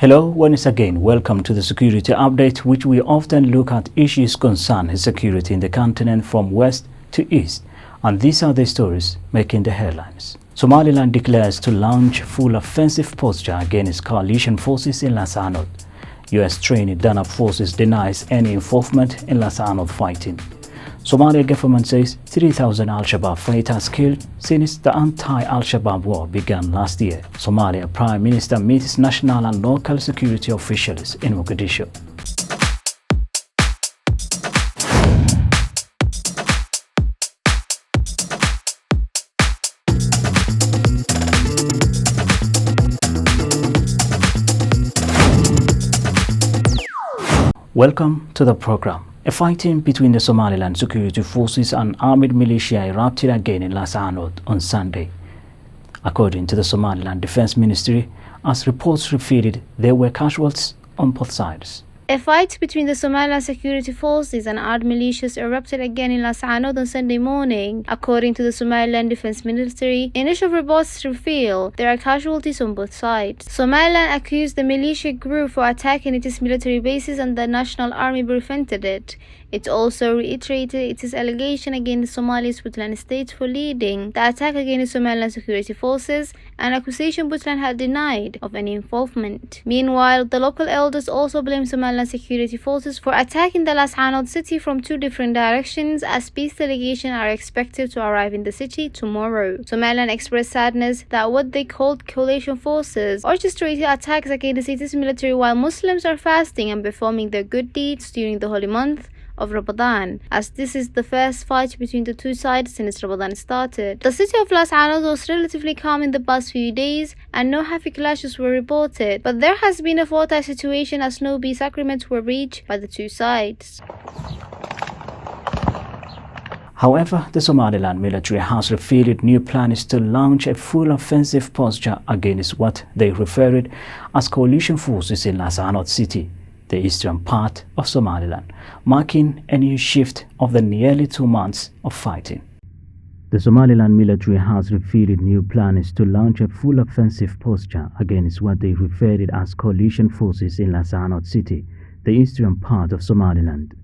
Hello, once again, welcome to the Security Update, which we often look at issues concerning security in the continent from west to east. And these are the stories making the headlines. Somaliland declares to launch full offensive posture against coalition forces in Lasanod. US trained Danab forces denies any involvement in Lasanod fighting. Somalia government says 3,000 Al-Shabaab fighters killed since the anti-Al-Shabaab war began last year. Somalia Prime Minister meets national and local security officials in Mogadishu. Welcome to the program. A fighting between the Somaliland security forces and armed militia erupted again in Lasanod on Sunday. According to the Somaliland Defense Ministry, as reports revealed, there were casualties on both sides. A fight between the Somaliland security forces and armed militias erupted again in Lasanod on Sunday morning. According to the Somaliland Defense Ministry, initial reports reveal there are casualties on both sides. Somaliland accused the militia group for attacking its military bases and the National Army prevented it. It also reiterated its allegation against Somalia's Puntland state for leading the attack against Somaliland security forces, an accusation Puntland had denied of any involvement. Meanwhile, the local elders also blamed Somaliland security forces for attacking the Lasanod city from two different directions, as peace delegations are expected to arrive in the city tomorrow. Somaliland expressed sadness that what they called coalition forces orchestrated attacks against the city's military while Muslims are fasting and performing their good deeds during the holy month of Ramadan, as this is the first fight between the two sides since Ramadan started. The city of Lasanod was relatively calm in the past few days and no heavy clashes were reported, but there has been a volatile situation as no peace agreements were reached by the two sides. However, the Somaliland military has revealed new plans to launch a full offensive posture against what they referred as coalition forces in Lasanod city, the eastern part of Somaliland, marking a new shift of the nearly 2 months of fighting. The Somaliland military has revealed new plans to launch a full offensive posture against what they referred as coalition forces in Lasanod city, the eastern part of Somaliland,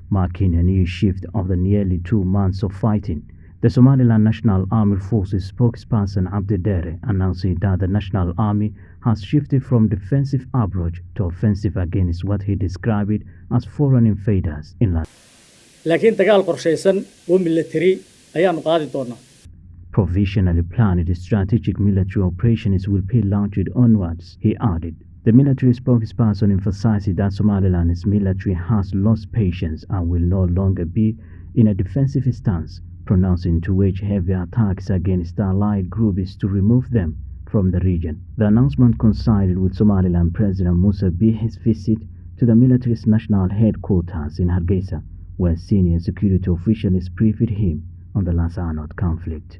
marking a new shift of the nearly 2 months of fighting. The Somaliland National Army Forces spokesperson Abdi announced that the National Army has shifted from defensive approach to offensive against what he described as foreign invaders in laakiin dagaal qorshaysan oo military ayaanu qaadi doonaa. Provisionally planned strategic military operations will be launched onwards, he added. The military spokesperson emphasized that Somaliland's military has lost patience and will no longer be in a defensive stance, pronouncing to wage heavy attacks against allied groups to remove them from the region. The announcement coincided with Somaliland President Musa Bihi's visit to the military's national headquarters in Hargeisa, where senior security officials briefed him on the Lasanod conflict.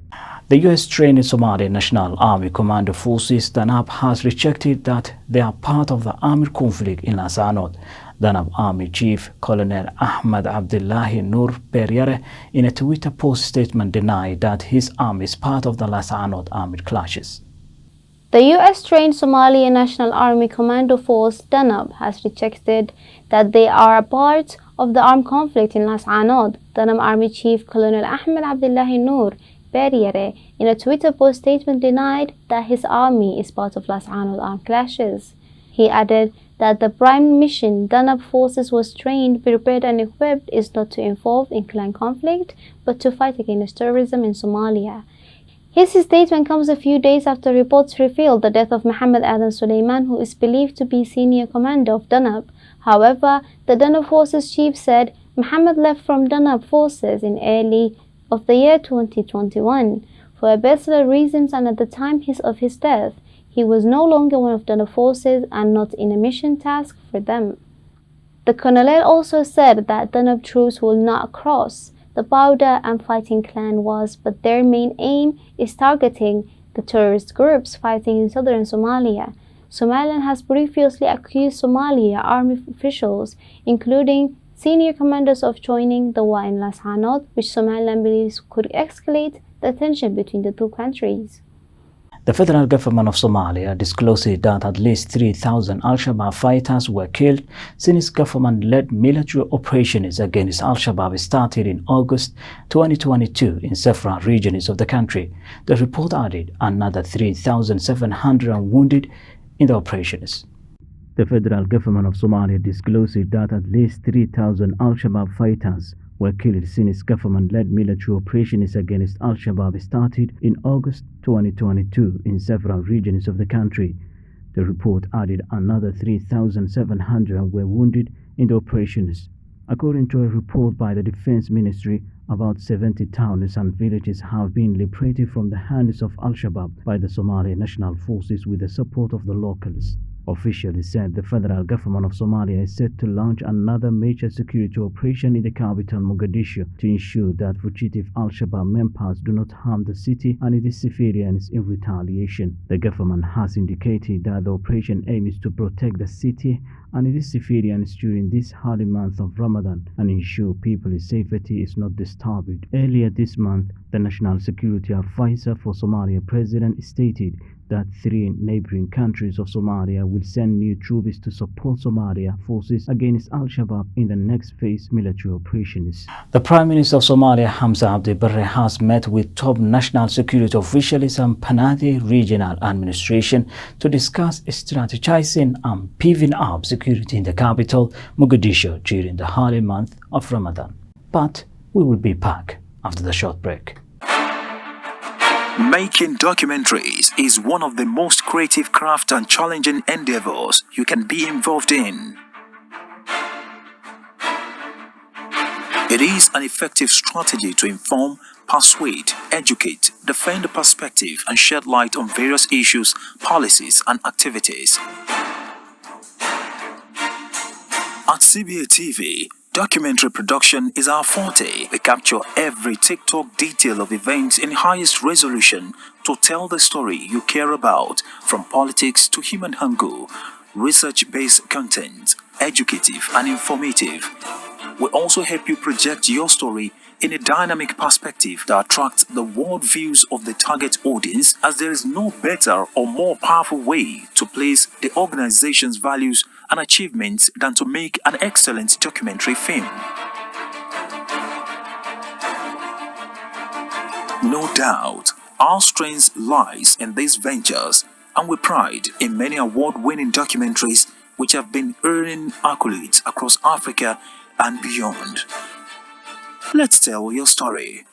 The US-trained Somali National Army Commando Forces Danab has rejected that they are part of the armed conflict in Lasanod. Danab Army Chief Colonel Ahmed Abdullahi Nur Peryere, in a Twitter post statement, denied that his army is part of the Lasanod armed clashes. The US-trained Somali National Army Commando Force Danab has rejected that they are a part of the armed conflict in Lasanod. Danab Army Chief Colonel Ahmed Abdullahi Nur Peryere, in a Twitter post statement, denied that his army is part of Lasanod armed clashes. He added that the prime mission Danab forces was trained, prepared and equipped is not to involve in clan conflict, but to fight against terrorism in Somalia. His statement comes a few days after reports revealed the death of Mohammed Adan Suleiman, who is believed to be senior commander of Danab. However, the Danab forces chief said Mohammed left from Danab forces in early of the year 2021 for personal reasons, and at the time of his death, he was no longer one of Danab forces and not in a mission task for them. The colonel also said that Danab troops will not cross the border and fighting clan wars, but their main aim is targeting the terrorist groups fighting in southern Somalia. Somaliland has previously accused Somalia army officials, including senior commanders, of joining the war in Lasanod, which Somaliland believes could escalate the tension between the two countries. The federal government of Somalia disclosed that at least 3,000 Al-Shabaab fighters were killed since government-led military operations against Al-Shabaab started in August 2022 in several regions of the country. The report added another 3,700 wounded in the operations. The federal government of Somalia disclosed that at least 3,000 Al-Shabaab fighters were killed since government-led military operations against Al-Shabaab started in August 2022 in several regions of the country. The report added another 3,700 were wounded in the operations. According to a report by the Defense Ministry, about 70 towns and villages have been liberated from the hands of Al-Shabaab by the Somali National Forces with the support of the locals. Officials said the federal government of Somalia is set to launch another major security operation in the capital Mogadishu to ensure that fugitive Al-Shabaab members do not harm the city and its civilians in retaliation. The government has indicated that the operation aims to protect the city and its civilians during this holy month of Ramadan and ensure people's safety is not disturbed. Earlier this month, the National Security Advisor for Somalia President stated that 3 neighboring countries of Somalia will send new troops to support Somalia forces against Al-Shabaab in the next phase military operations. The Prime Minister of Somalia, Hamse Daabjeerin, has met with top national security officials and Banati Regional Administration to discuss strategizing and beefing up security in the capital, Mogadishu, during the holy month of Ramadan. But we will be back after the short break. Making documentaries is one of the most creative craft and challenging endeavors you can be involved in. It is an effective strategy to inform, persuade, educate, defend the perspective, and shed light on various issues, policies, and activities. At CBA TV, documentary production is our forte. We capture every TikTok detail of events in highest resolution to tell the story you care about, from politics to human hunger, research-based content, educative and informative. We also help you project your story in a dynamic perspective that attracts the world views of the target audience, as there is no better or more powerful way to place the organization's values and achievements than to make an excellent documentary film. No doubt, our strength lies in these ventures, and we pride in many award-winning documentaries which have been earning accolades across Africa and beyond. Let's tell your story.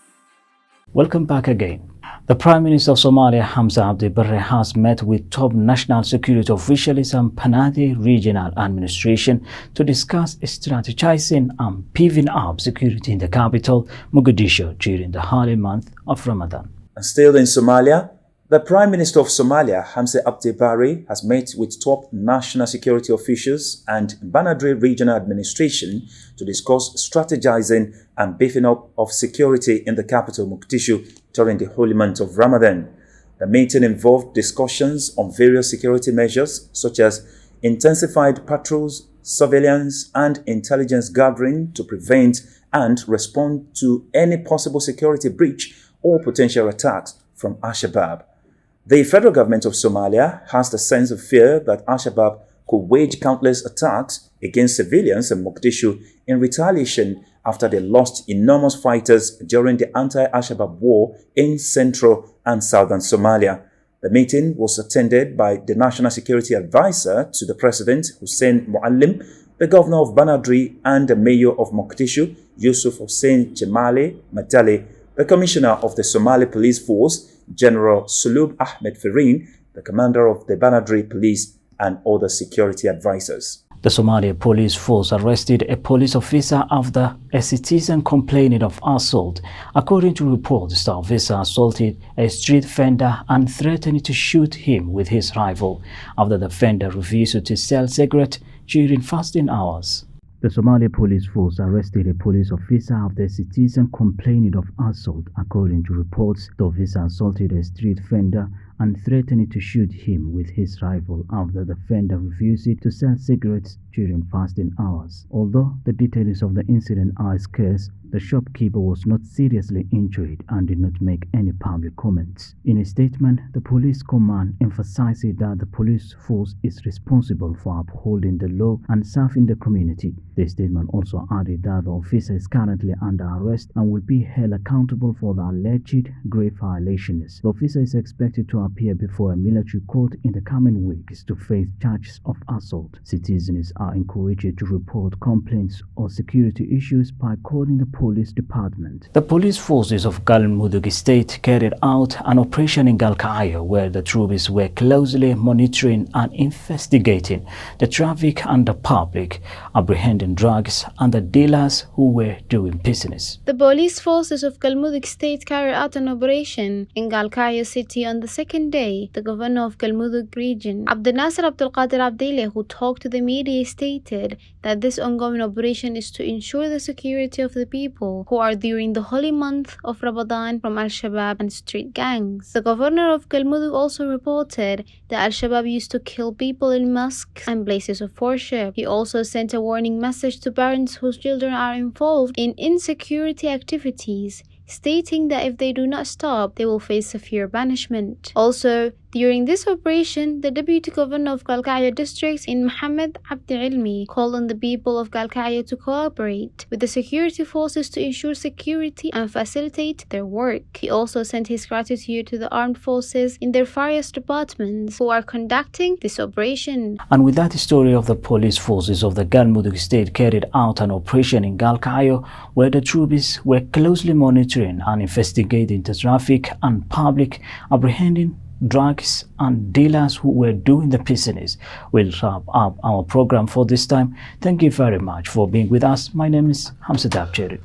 Welcome back again. The Prime Minister of Somalia, Hamse Daabjeerin, has met with top national security officials and Banati Regional Administration to discuss strategizing and beefing up security in the capital, Mogadishu, during the holy month of Ramadan. And still in Somalia, the Prime Minister of Somalia, Hamse Daabjeerin, has met with top national security officials and Banadri Regional Administration to discuss strategizing and beefing up of security in the capital, Mogadishu, during the holy month of Ramadan. The meeting involved discussions on various security measures such as intensified patrols, surveillance, and intelligence gathering to prevent and respond to any possible security breach or potential attacks from Al-Shabaab. The federal government of Somalia has the sense of fear that Al-Shabaab could wage countless attacks against civilians in Mogadishu in retaliation after they lost enormous fighters during the anti-Al-Shabaab war in central and southern Somalia. The meeting was attended by the National Security Advisor to the President, Hussein Muallim, the Governor of Banadri and the Mayor of Mogadishu, Yusuf Hussein Jemale Matale, the Commissioner of the Somali Police Force, General Sulub Ahmed Firin, the Commander of the Banadri Police, and other security advisors. The Somalia Police Force arrested a police officer after a citizen complaining of assault. According to reports, the officer assaulted a street vendor and threatened to shoot him with his rifle after the vendor refused to sell cigarettes during fasting hours. The Somalia Police Force arrested a police officer after a citizen complaining of assault. According to reports, the officer assaulted a street vendor and threatened to shoot him with his rifle after the vendor refused to sell cigarettes during fasting hours. Although the details of the incident are scarce, the shopkeeper was not seriously injured and did not make any public comments. In a statement, the police command emphasized that the police force is responsible for upholding the law and serving the community. The statement also added that the officer is currently under arrest and will be held accountable for the alleged grave violations. The officer is expected to appear before a military court in the coming weeks to face charges of assault. Citizens are encouraged to report complaints or security issues by calling the police department. The police forces of Galmudug State carried out an operation in Galkayo where the troops were closely monitoring and investigating the traffic and the public, apprehending drugs and the dealers who were doing business. The police forces of Galmudug State carried out an operation in Galkayo city on the second day. The governor of Galmudug region, Abdelnasser Abdelkader Abdele, who talked to the media, stated that this ongoing operation is to ensure the security of the people who are during the holy month of Ramadan from Al-Shabaab and street gangs. The governor of Galmudug also reported that Al-Shabaab used to kill people in mosques and places of worship. He also sent a warning message to parents whose children are involved in insecurity activities, stating that if they do not stop, they will face severe punishment. Also, during this operation, the Deputy Governor of Galkayo District in Mohammed Abdi Ilmi called on the people of Galkayo to cooperate with the security forces to ensure security and facilitate their work. He also sent his gratitude to the armed forces in their various departments who are conducting this operation. And with that story of the police forces of the Galmudug State carried out an operation in Galkayo where the troops were closely monitoring and investigating the traffic and public, apprehending drugs and dealers who were doing the business. We'll wrap up our program for this time. Thank you very much for being with us. My name is Hamse Daabjeerin.